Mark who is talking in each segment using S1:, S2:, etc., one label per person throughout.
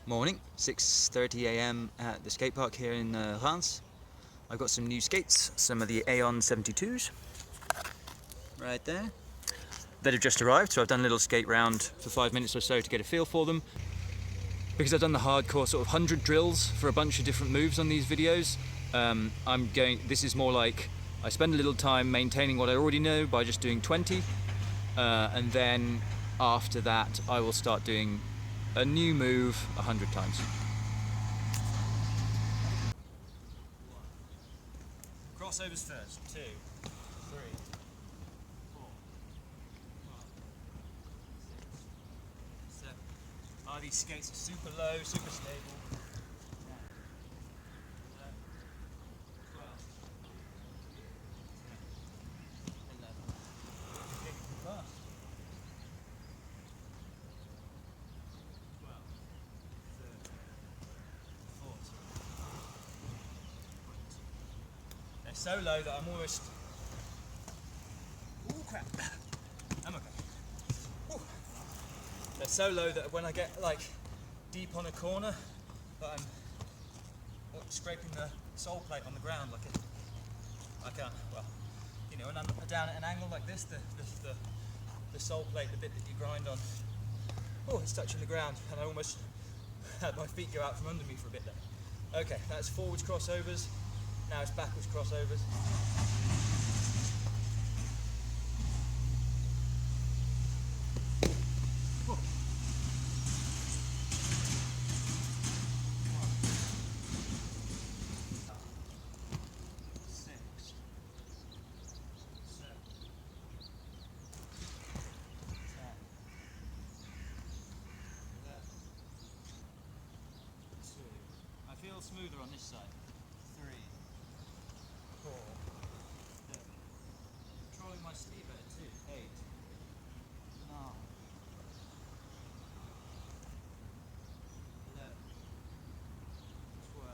S1: Morning, 6:30 AM at the skate park here in Reims. I've got some new skates, some of the Aeon 72s, right there, that have just arrived. So I've done a little skate round for 5 minutes or so to get a feel for them. Because I've done the hardcore sort of 100 drills for a bunch of different moves on these videos, this is more like I spend a little time maintaining what I already know by just doing 20, and then after that I will start doing a new move 100 times. Crossovers first. 2, 3, 4, 5, 6, 7. Oh, these skates are super low, super stable. 10, 11, 12, 10, 11. Big and fast. 12, 13, 14, 20. They're so low that I'm almost... Ooh, crap. I'm okay. Ooh. They're so low that when I get like deep on a corner, that I'm scraping the sole plate on the ground like it. I can't. Well, you know, when I'm down at an angle like this, the sole plate, the bit that you grind on, oh, it's touching the ground, and I almost had my feet go out from under me for a bit there. Okay, that's forwards crossovers. Now it's backwards crossovers. Oh. 6, 7, 10, 11, 2. I feel smoother on this side. 3, 4, 7. Controlling my speed better too. 8, 9, 11, 12,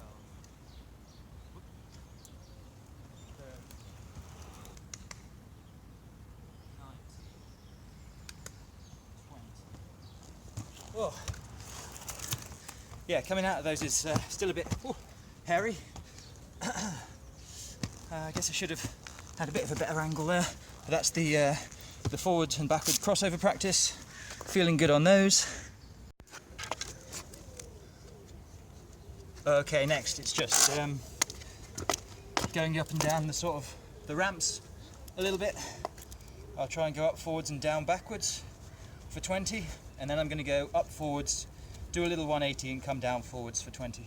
S1: 13, 19, 20. Oh, yeah, coming out of those is still a bit hairy. I guess I should have had a bit of a better angle there. But that's the forward and backward crossover practice. Feeling good on those. Okay, next it's just going up and down the ramps a little bit. I'll try and go up forwards and down backwards for 20, and then I'm going to go up forwards, do a little 180 and come down forwards for 20.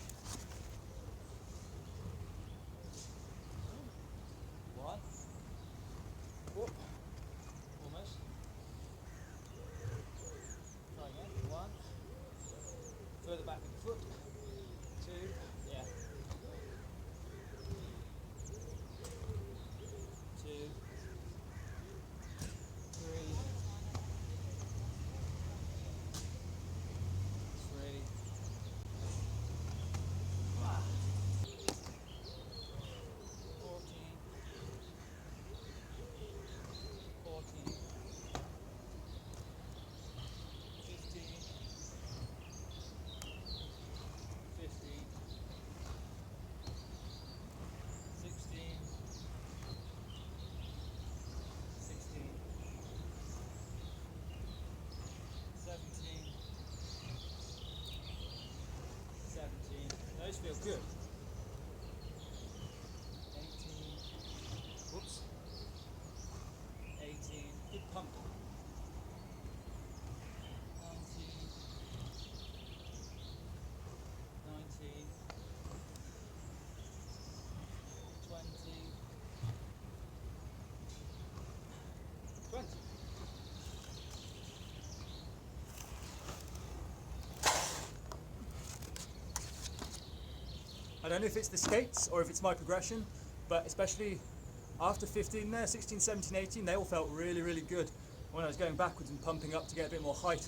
S1: 1. Whoop. Almost. Try again. 1. Further back with the foot. 2. Yeah. 2. 3. 3. 14. 14. 15. 15. 16. 16. 17. 17. Those feel good. 18. Whoops. 18. Good pump. 19. 19. 20. 20. I don't know if it's the skates or if it's my progression, but especially after 15 there, 16, 17, 18, they all felt really, really good when I was going backwards and pumping up to get a bit more height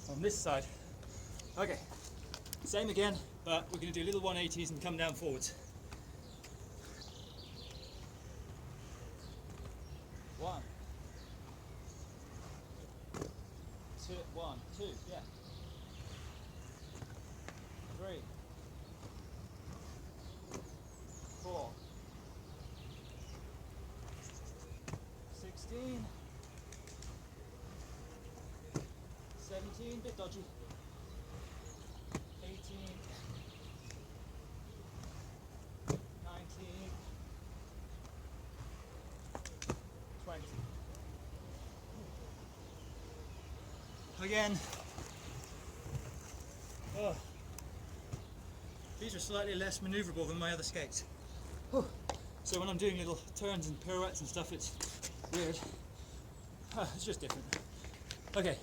S1: on this side. Okay, same again, but we're going to do little 180s and come down forwards. 1, 2, 1, 2, yeah. 17, bit dodgy. 18, 19, 20. Again. Oh. These are slightly less manoeuvrable than my other skates. Oh. So when I'm doing little turns and pirouettes and stuff, it's weird. It's just different. Okay.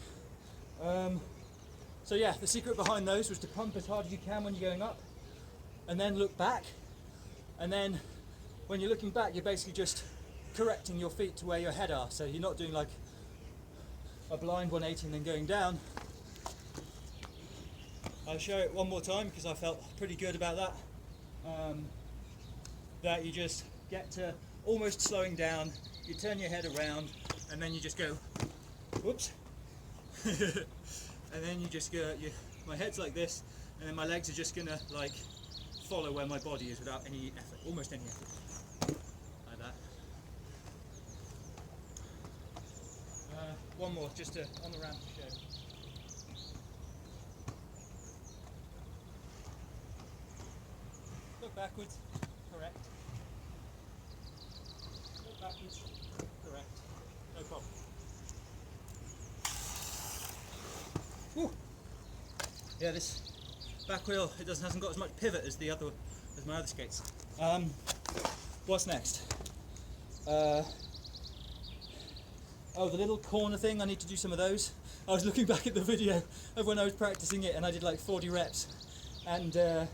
S1: So yeah, the secret behind those was to pump as hard as you can when you're going up, and then look back. And then when you're looking back, you're basically just correcting your feet to where your head are. So you're not doing like a blind 180 and then going down. I'll show it one more time because I felt pretty good about that. That you just get to almost slowing down, you turn your head around, and then you just go, whoops. And then you just go, my head's like this, and then my legs are just gonna like follow where my body is without any effort, almost any effort. Like that. One more, just on the ramp to show. Look backwards, correct. Look backwards, correct. No problem. Whew. Yeah, this back wheel, it hasn't got as much pivot as my other skates. What's next? Oh, the little corner thing, I need to do some of those. I was looking back at the video of when I was practicing it and I did like 40 reps. And I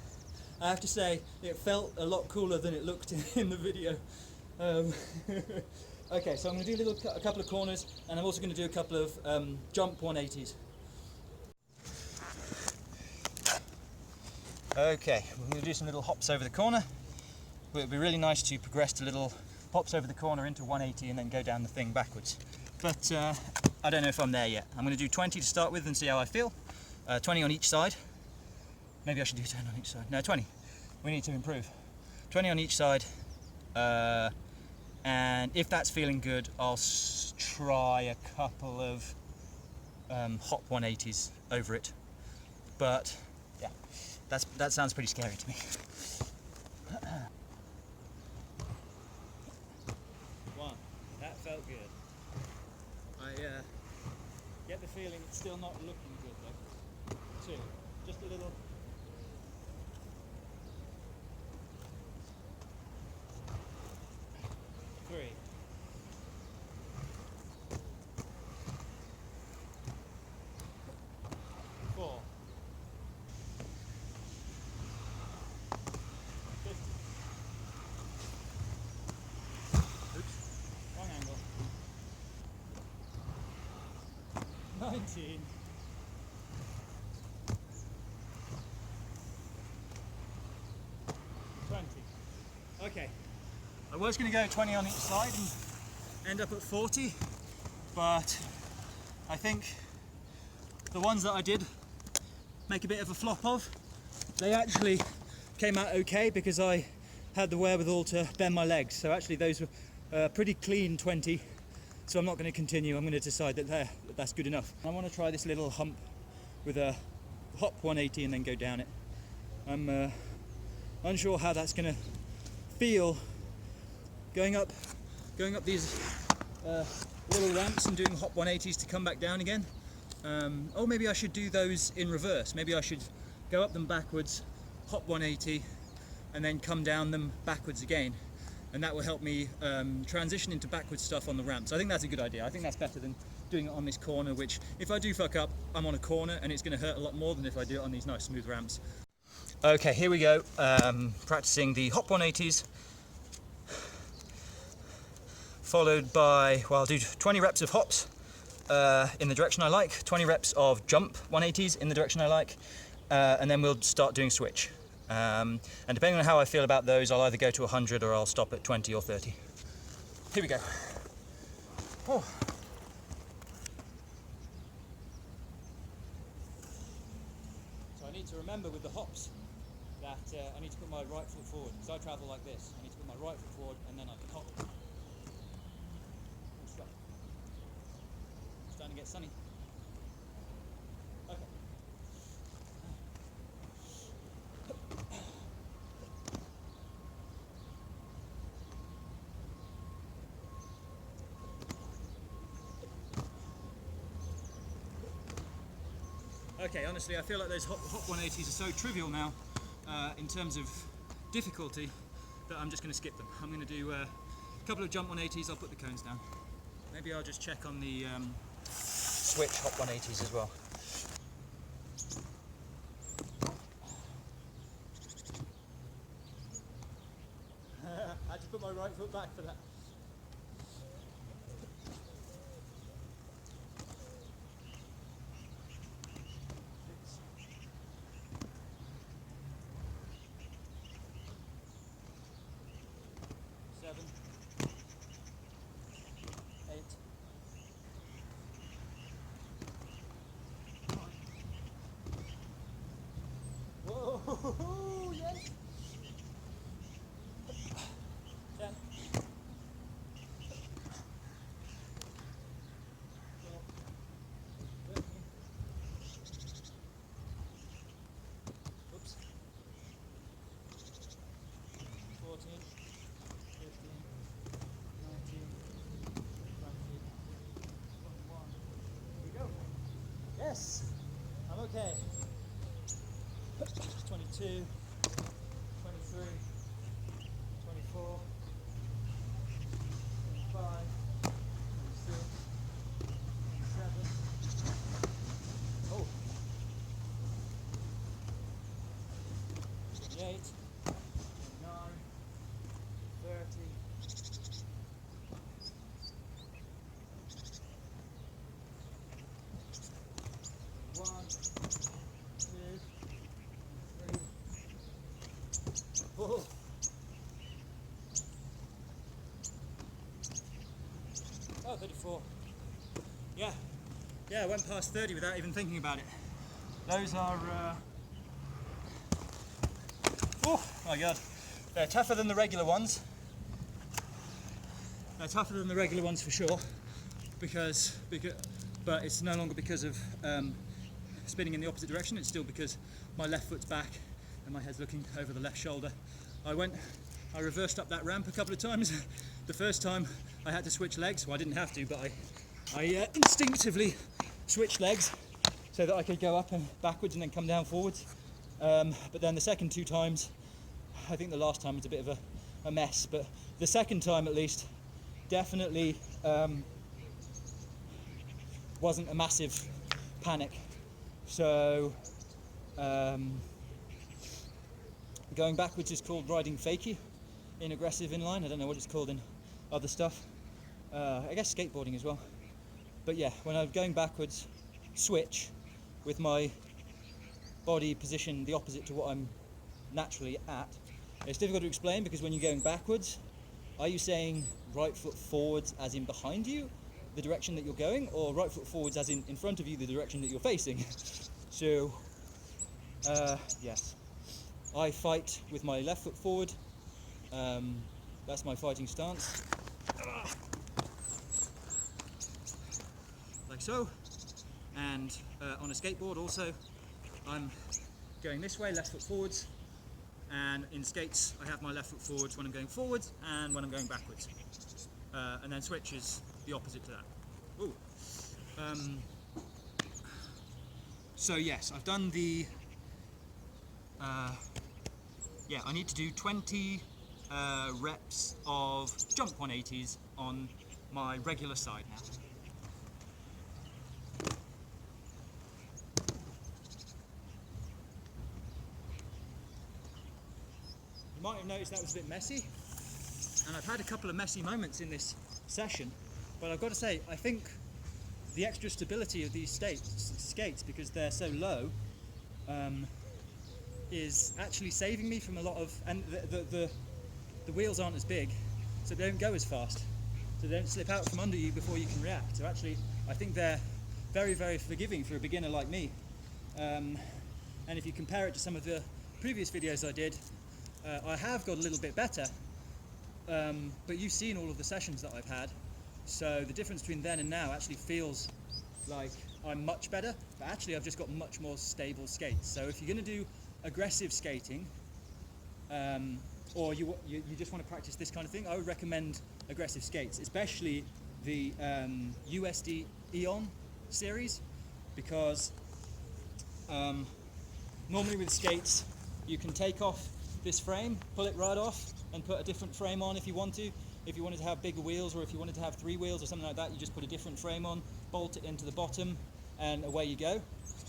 S1: have to say, it felt a lot cooler than it looked in the video. Okay, so I'm going to do a couple of corners, and I'm also going to do a couple of jump 180s. Okay, we're going to do some little hops over the corner. It would be really nice to progress to little hops over the corner into 180 and then go down the thing backwards. But I don't know if I'm there yet. I'm going to do 20 to start with and see how I feel. 20 on each side. Maybe I should do 10 on each side. No, 20. We need to improve. 20 on each side. And if that's feeling good, I'll try a couple of hop 180s over it. But yeah, that sounds pretty scary to me. One, that felt good. I get the feeling it's still not looking good though. Two, just a little. Three. Four. 50. Oops, wrong angle. 19. 20. Okay. I was going to go 20 on each side and end up at 40, but I think the ones that I did make a bit of a flop of, they actually came out okay because I had the wherewithal to bend my legs. So actually those were pretty clean 20, so I'm not going to continue. I'm going to decide that that's good enough. I want to try this little hump with a hop 180 and then go down it. I'm unsure how that's going to feel going up these little ramps and doing hop 180s to come back down again. Oh, maybe I should do those in reverse. Maybe I should go up them backwards, hop 180, and then come down them backwards again. And that will help me transition into backwards stuff on the ramps. I think that's a good idea. I think that's better than doing it on this corner, which if I do fuck up, I'm on a corner and it's going to hurt a lot more than if I do it on these nice smooth ramps. Okay, here we go. Practicing the hop 180s. Followed by, well, I'll do 20 reps of hops in the direction I like, 20 reps of jump 180s in the direction I like, and then we'll start doing switch. And depending on how I feel about those, I'll either go to 100 or I'll stop at 20 or 30. Here we go. Oh. So I need to remember with the hops that I need to put my right foot forward, because I travel like this. I need to put my right foot forward and then I can hop. Starting to get sunny. Okay, honestly, I feel like those hop 180s are so trivial now in terms of difficulty that I'm just going to skip them. I'm going to do a couple of jump 180s, I'll put the cones down. Maybe I'll just check on the switch hop 180s as well. I had to put my right foot back for that. 7, 8, 9. Whoa, yes! 10. 13. Oops. 14. 15, 19, 20, 21. Here we go. Yes, I'm okay. 22, 23, 24, 25, 26, 27. Oh. 28, 29, 30. 1, 2, 3, 4. Oh, 34. Yeah, I went past 30 without even thinking about it. Those are, oh my god, they're tougher than the regular ones. They're tougher than the regular ones for sure, but it's no longer because of spinning in the opposite direction. It's still because my left foot's back and my head's looking over the left shoulder. I reversed up that ramp a couple of times. The first time I had to switch legs. Well, I didn't have to, but I instinctively switched legs so that I could go up and backwards and then come down forwards. But then the second 2 times, I think the last time was a bit of a mess, but the second time at least definitely wasn't a massive panic. So going backwards is called riding Fakie in aggressive inline. I don't know what it's called in other stuff. I guess skateboarding as well. But yeah, when I'm going backwards, switch with my body position the opposite to what I'm naturally at. It's difficult to explain because when you're going backwards, are you saying right foot forwards as in behind you, the direction that you're going, or right foot forwards as in front of you, the direction that you're facing? So, yes. I fight with my left foot forward. That's my fighting stance. Like so. And on a skateboard also, I'm going this way, left foot forwards. And in skates, I have my left foot forwards when I'm going forwards and when I'm going backwards. And then switch is the opposite to that. Ooh. So yes, I've done the... yeah, I need to do 20 reps of jump 180s on my regular side now. You might have noticed that was a bit messy, and I've had a couple of messy moments in this session, but I've got to say, I think the extra stability of these skates, because they're so low, is actually saving me from a lot of, and the wheels aren't as big, so they don't go as fast, so they don't slip out from under you before you can react. So actually, I think they're very, very forgiving for a beginner like me. And if you compare it to some of the previous videos I did, I have got a little bit better, but you've seen all of the sessions that I've had, so the difference between then and now actually feels like I'm much better, but actually I've just got much more stable skates. So if you're going to do aggressive skating, or you just want to practice this kind of thing, I would recommend aggressive skates, especially the USD Eon series, because
S2: Normally with skates, you can take off this frame, pull it right off, and put a different frame on if you want to. If you wanted to have bigger wheels, or if you wanted to have 3 wheels or something like that, you just put a different frame on, bolt it into the bottom, and away you go.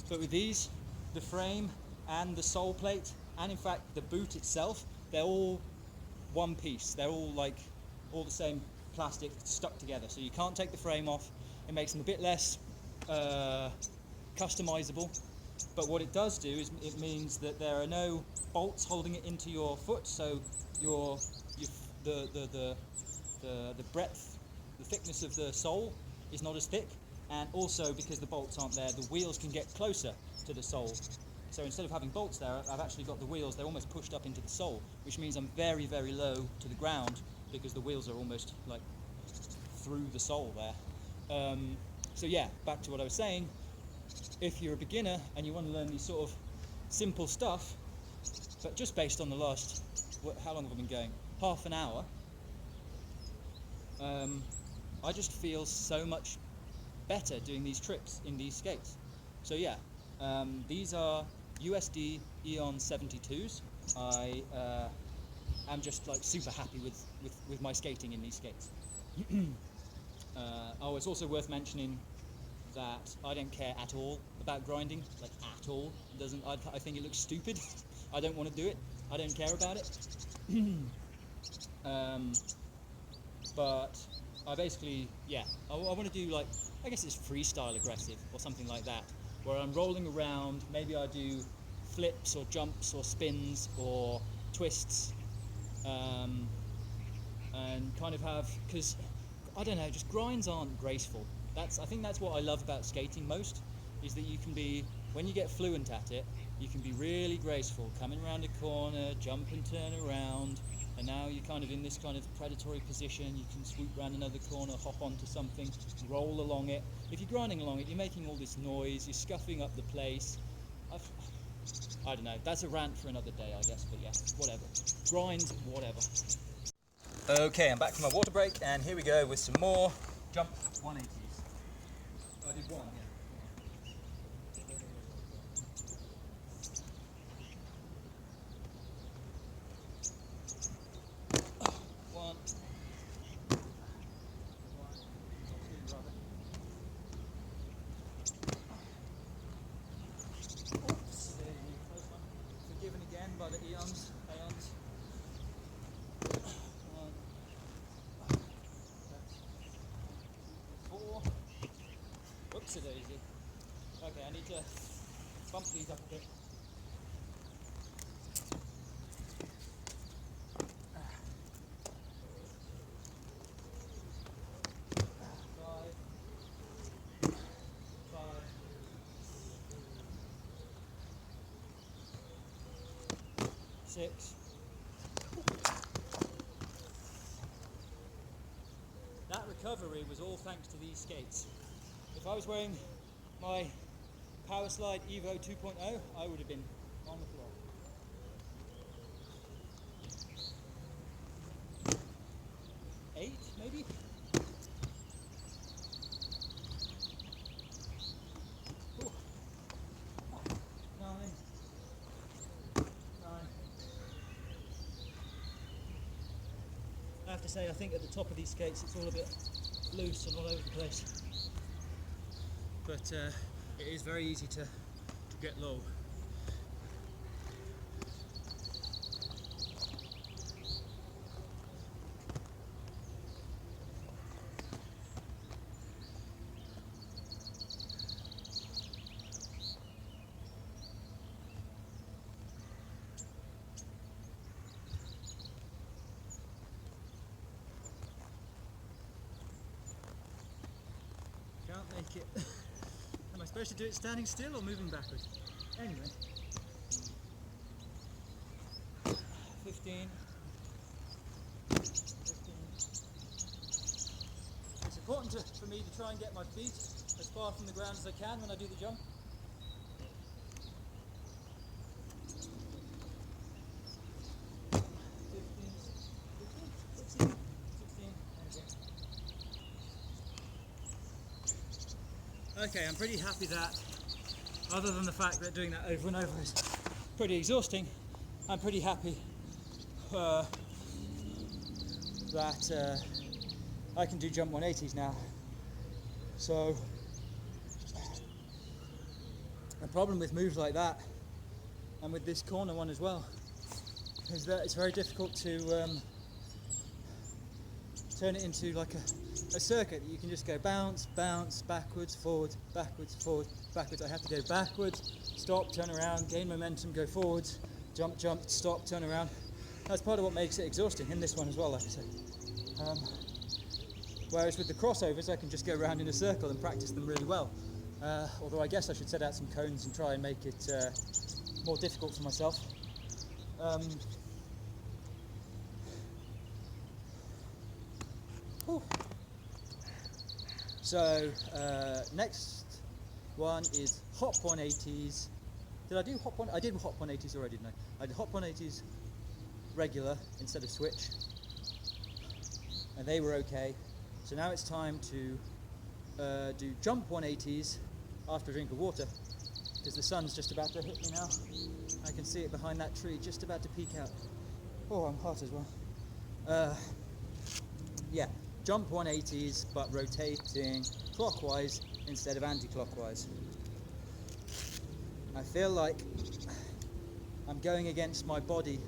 S2: But with these, the frame and the sole plate, and in fact the boot itself, they're all one piece. They're all like all the same plastic stuck together, so you can't take the frame off. It makes them a bit less customizable, but what it does do is it means that there are no bolts holding it into your foot, so the breadth, the thickness of the sole is not as thick, and also because the bolts aren't there, the wheels can get closer to the sole. So instead of having bolts there, I've actually got the wheels, they're almost pushed up into the sole, which means I'm very, very low to the ground because the wheels are almost like through the sole there. So yeah, back to what I was saying, if you're a beginner and you want to learn these sort of simple stuff, but just based on the last, how long have I been going? Half an hour. I just feel so much better doing these trips in these skates. So yeah, these are USD Eon 72s. I am just like super happy with my skating in these skates. Oh, it's also worth mentioning that I don't care at all about grinding, like at all. I think it looks stupid. I don't want to do it. I don't care about it. But I basically, yeah, I want to do like, I guess it's freestyle aggressive or something like that, where I'm rolling around. Maybe I do flips or jumps or spins or twists, and kind of have, because I don't know, just grinds aren't graceful. I think that's what I love about skating most, is that you can be, when you get fluent at it, you can be really graceful, coming around a corner, jump and turn around, and now you're kind of in this kind of predatory position. You can swoop around another corner, hop onto something, roll along it. If you're grinding along it, you're making all this noise, you're scuffing up the place. I don't know, that's a rant for another day, I guess, but yeah, whatever. Grind, whatever. Okay, I'm back from my water break, and here we go with some more jump 180s. I did one, yeah. One. Two, rather. Oops, close one. Forgiven again by the eons. One. Four. Oopsie daisy. Okay, I need to bump these up a bit. Six. That recovery was all thanks to these skates. If I was wearing my Power Slide Evo 2.0, I would have been on the floor. Eight, maybe? Ooh. Nine. I have to say, I think at the top of these skates it's all a bit loose and all over the place. But it is very easy to get low. Can't make it. Am I supposed to do it standing still or moving backwards? Anyway. 15. It's important for me to try and get my feet as far from the ground as I can when I do the jump. 16. Okay, I'm pretty happy that other than the fact that doing that over and over is pretty exhausting, I'm pretty happy that I can do jump 180s now. So the problem with moves like that, and with this corner one as well, is that it's very difficult to turn it into like a circuit that you can just go bounce, bounce, backwards, forwards, backwards, forwards, backwards. I have to go backwards, stop, turn around, gain momentum, go forwards, jump, jump, stop, turn around. That's part of what makes it exhausting in this one as well, like I said. Whereas with the crossovers, I can just go around in a circle and practice them really well. Although I guess I should set out some cones and try and make it more difficult for myself. So next one is hop 180s. Did I do hop one? I did hop 180s already, didn't I? I did hop 180s regular instead of switch, and they were okay. So now it's time to do jump 180s after a drink of water, because the sun's just about to hit me now. I can see it behind that tree, just about to peek out. Oh, I'm hot as well. Yeah, jump 180s, but rotating clockwise instead of anti-clockwise. I feel like I'm going against my body.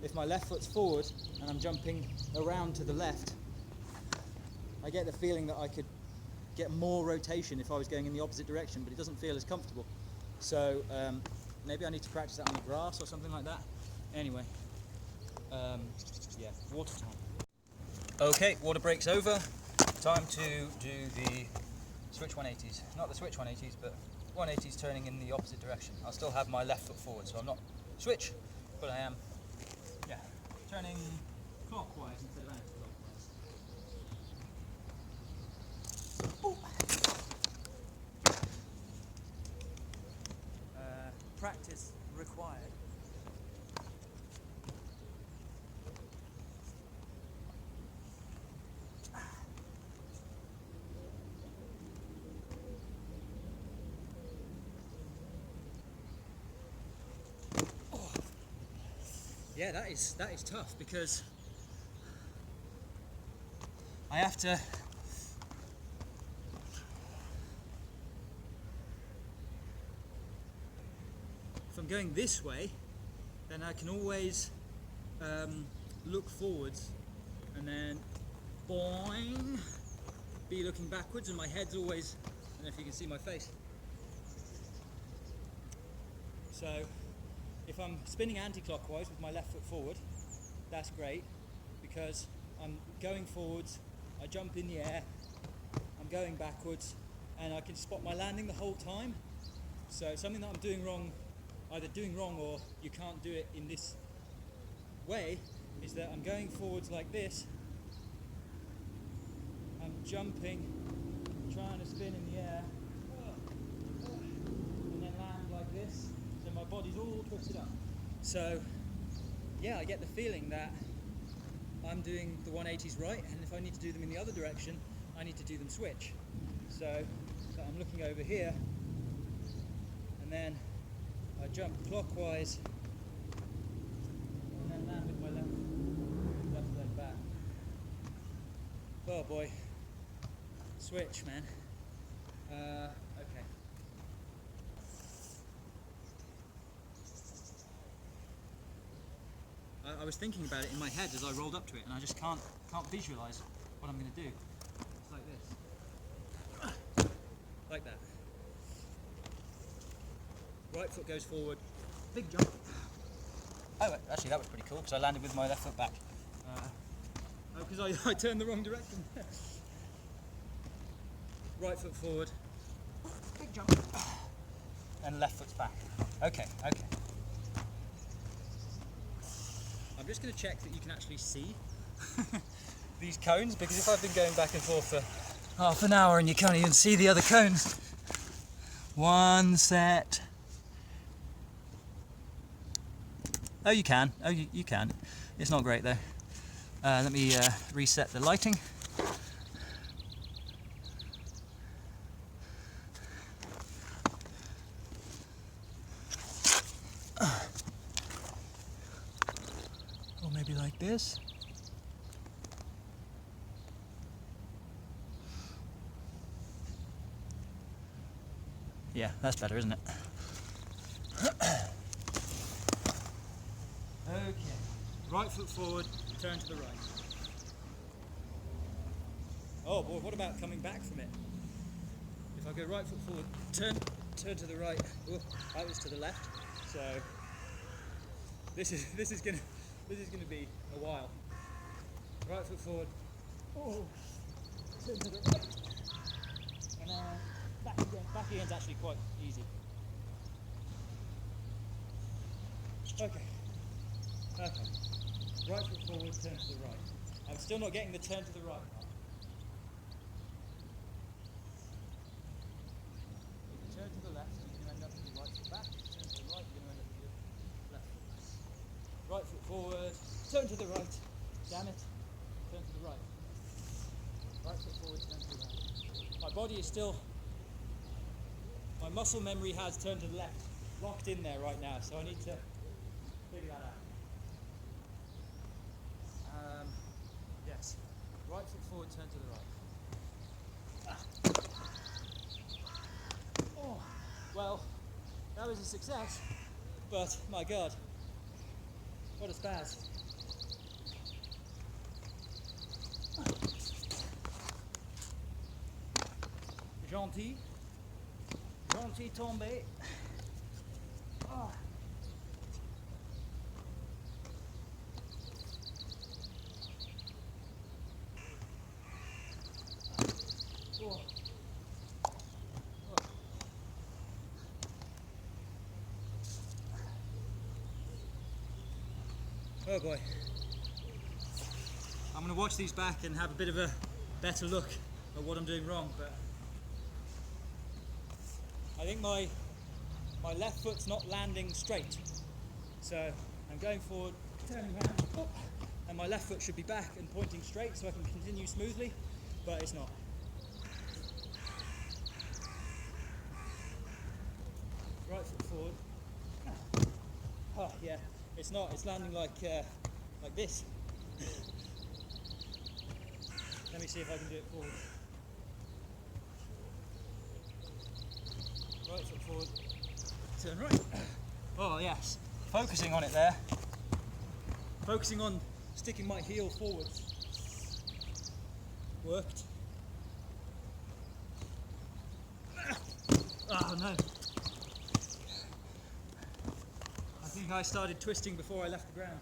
S2: If my left foot's forward and I'm jumping around to the left, I get the feeling that I could get more rotation if I was going in the opposite direction, but it doesn't feel as comfortable. So maybe I need to practice that on the grass or something like that. Anyway, yeah, water time. Okay, water break's over. Time to do the switch 180s. Not the switch 180s, but 180s turning in the opposite direction. I'll still have my left foot forward, so I'm not switch, but I am, yeah, turning clockwise instead of anti-clockwise. Practice required. Yeah, that is tough, because I have to if I'm going this way, then I can always look forwards and then boing, be looking backwards, and my head's always, I don't know if you can see my face. So if I'm spinning anti-clockwise with my left foot forward, that's great, because I'm going forwards, I jump in the air, I'm going backwards, and I can spot my landing the whole time. So something that I'm doing wrong, either doing wrong or you can't do it in this way, is that I'm going forwards like this, I'm jumping, trying to spin in the air, and then land like this. So my body's all twisted up. So yeah, I get the feeling that I'm doing the 180s right, and if I need to do them in the other direction, I need to do them switch. So I'm looking over here, and then I jump clockwise, and then land with my left leg back. Oh boy, switch, man. Okay. I was thinking about it in my head as I rolled up to it, and I just can't visualize what I'm going to do. It's like this, like that. Right foot goes forward, big jump. Oh, actually that was pretty cool, because I landed with my left foot back. Oh, because I turned the wrong direction. Right foot forward, big jump, and left foot's back. Okay. I'm just going to check that you can actually see these cones, because if I've been going back and forth for half an hour and you can't even see the other cones. One set. Oh, you can. Oh, you can. It's not great though. Let me reset the lighting.
S1: maybe like this. Yeah, that's better, isn't it?
S2: Okay, right foot forward, turn to the right. Oh boy, what about coming back from it? If I go right foot forward, turn to the right. Oh, that was to the left. So this is gonna be a while. Right foot forward. Oh, turn to the right. And then back again. Back again's actually quite easy. Okay. Okay. Right foot forward, turn to the right. I'm still not getting the turn to the right part. If you turn to the left, you're going to end up with your right foot back. If you turn to the right, you're going to end up with your left foot back. Right foot forward, turn to the right. Damn it. Turn to the right. Right foot forward, turn to the right. My body is still, my muscle memory has turned to the left. Locked in there right now, so I need to figure that out. Yes. Right foot forward, turn to the right. Oh, well, that was a success, but my God, what a spaz. Gentil tombé. Oh. Oh. Oh boy. I'm going to watch these back and have a bit of a better look at what I'm doing wrong, but I think my left foot's not landing straight. So I'm going forward, turning around, oh, and my left foot should be back and pointing straight so I can continue smoothly, but it's not. Right foot forward. Oh yeah, it's not. It's landing like this. Let me see if I can do it forward. Right foot forward. Turn right. Oh yes. Focusing on it there. Focusing on sticking my heel forwards. Worked. Oh no. I think I started twisting before I left the ground.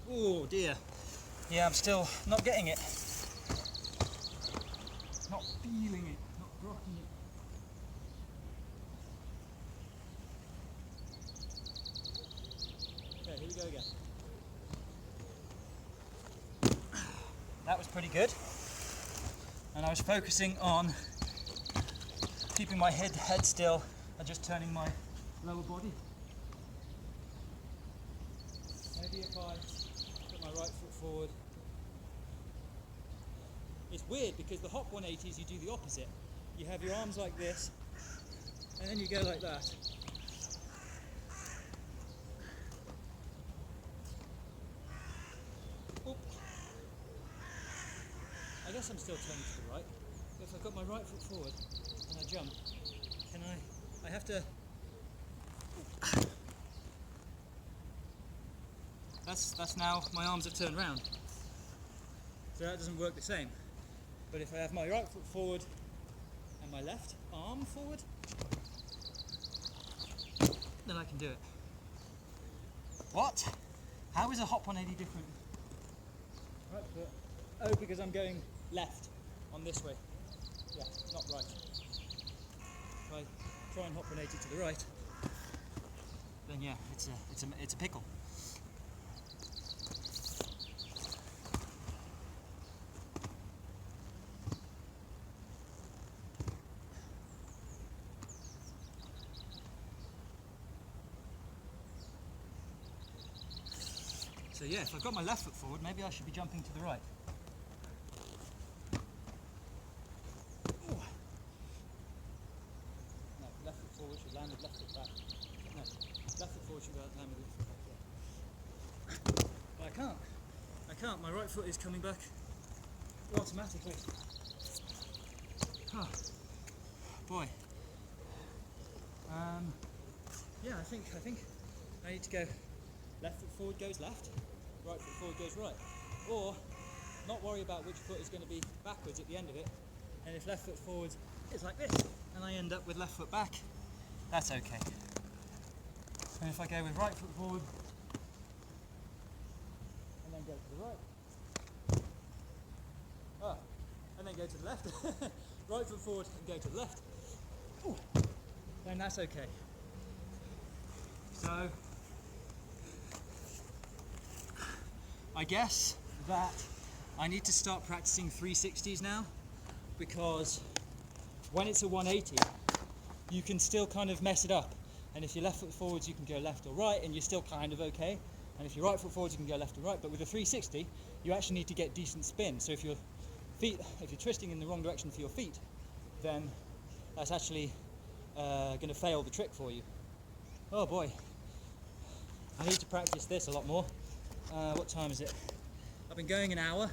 S2: Oh dear. Yeah, I'm still not getting it. Not feeling it, not rocking it. Okay, here we go again. That was pretty good. And I was focusing on keeping my head still and just turning my lower body. Maybe if I put my right foot forward. It's weird because the hop 180s you do the opposite. You have your arms like this and then you go like that. Oop. I guess I'm still turning to the right. But if I've got my right foot forward and I jump, can I have to... That's now, my arms are turned round. So that doesn't work the same. But if I have my right foot forward and my left arm forward, then I can do it. What? How is a hop 180 different? Right foot. Oh, because I'm going left on this way. Yeah, not right. If I try and hop 180 to the right, then yeah, it's a pickle. So yeah, if I've got my left foot forward, maybe I should be jumping to the right. Ooh. No, left foot foot back. No, left foot forward should go out and with left foot back, yeah. But I can't, my right foot is coming back automatically. Oh, boy. Yeah, I think I need to go left foot forward goes left, right foot forward goes right. Or not worry about which foot is going to be backwards at the end of it, and if left foot forward is like this and I end up with left foot back, that's okay. And if I go with right foot forward and then go to the right, and then go to the left, right foot forward and go to the left, ooh, then that's okay. So I guess that I need to start practicing 360s now, because when it's a 180 you can still kind of mess it up, and if you're left foot forwards you can go left or right and you're still kind of okay, and if you're right foot forwards you can go left or right, but with a 360 you actually need to get decent spin. So if you're twisting in the wrong direction for your feet, then that's actually going to fail the trick for you. Oh boy, I need to practice this a lot more. What time is it? I've been going an hour.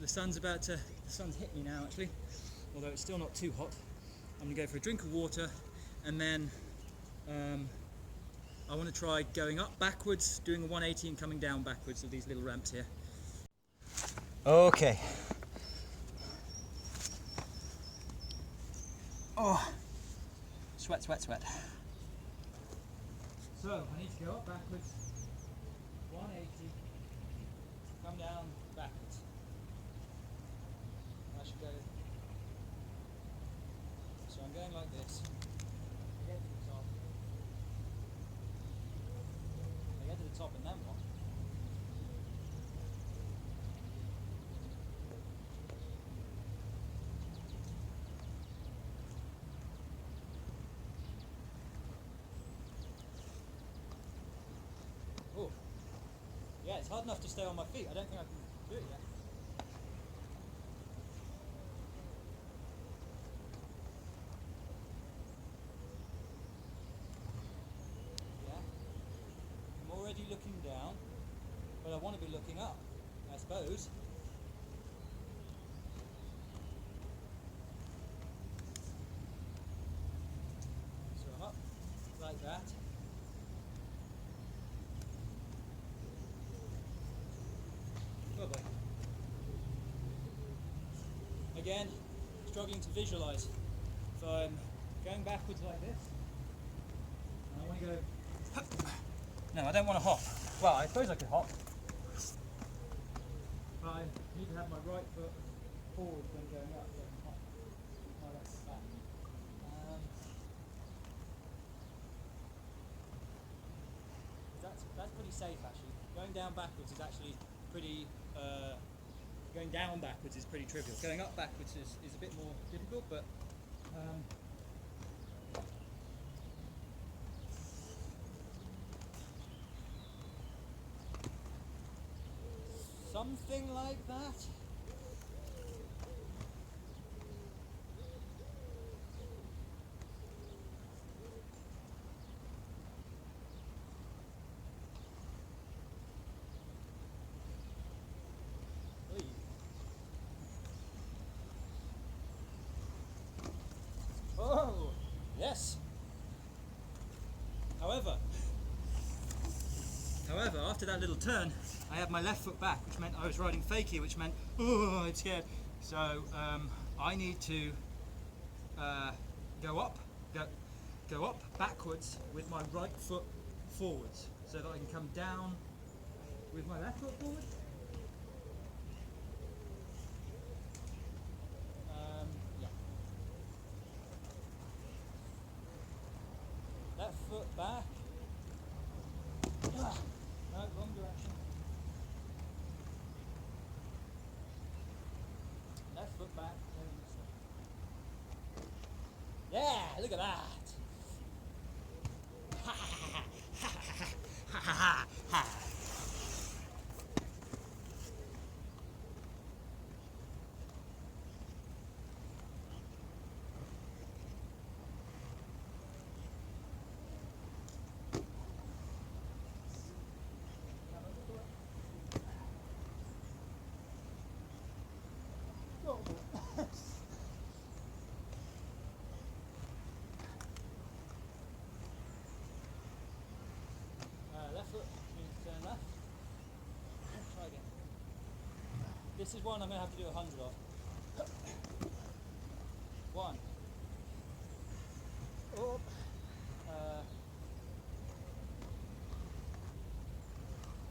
S2: The sun's hit me now actually, although it's still not too hot. I'm gonna go for a drink of water, and then I want to try going up backwards, doing a 180 and coming down backwards of these little ramps here. Okay. Oh, sweat, sweat, sweat. So I need to go up backwards, 180, come down backwards. I should go. So I'm going like this. I get to the top. I get to the top and then what? Oh, yeah, it's hard enough to stay on my feet. I don't think I can do it yet. Yeah, I'm already looking down, but I want to be looking up, I suppose. So I'm up like that. Oh boy. Again, struggling to visualise. So I'm going backwards like this. And I want to go. No, I don't want to hop. Well, I suppose I could hop. But I need to have my right foot forward when going up, so I can hop my left foot back. That's pretty safe actually. Going down backwards is actually pretty. Going down backwards is pretty trivial. Going up backwards is a bit more difficult, but something like that. Oh, yes. However, after that little turn, I had my left foot back, which meant I was riding Fakie, which meant, oh, I'm scared. So I need to go up backwards with my right foot forwards, so that I can come down with my left foot forward. Yeah. Left foot back. No, wrong direction. Left foot back. Yeah, look at that. Ha ha ha ha ha ha ha. This is one I'm going to have to do 100 of. 1. Up.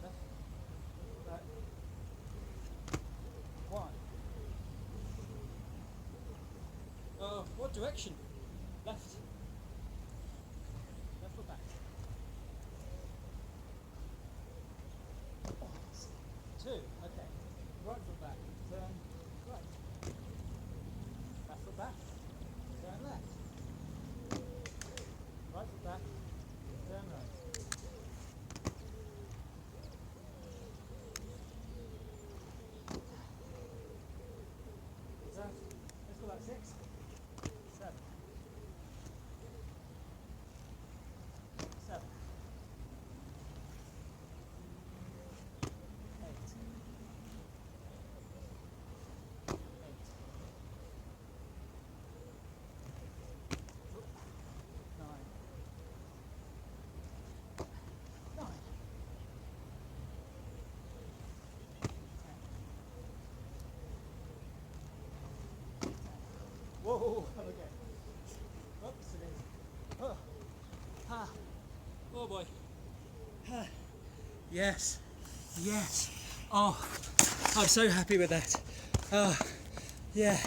S2: Left. Back. 1. What direction? Left. Left foot back. 2. Okay. Right foot back. Turn right. Left foot back. Turn left. Right foot back. Turn right. So, let's go like 6. 7. 7. 8. 8. 9. 9. 10. Whoa, okay. Oops, it is. Oh, ah. Oh boy. Ah. Yes, yes. Oh, I'm so happy with that. Oh, yeah.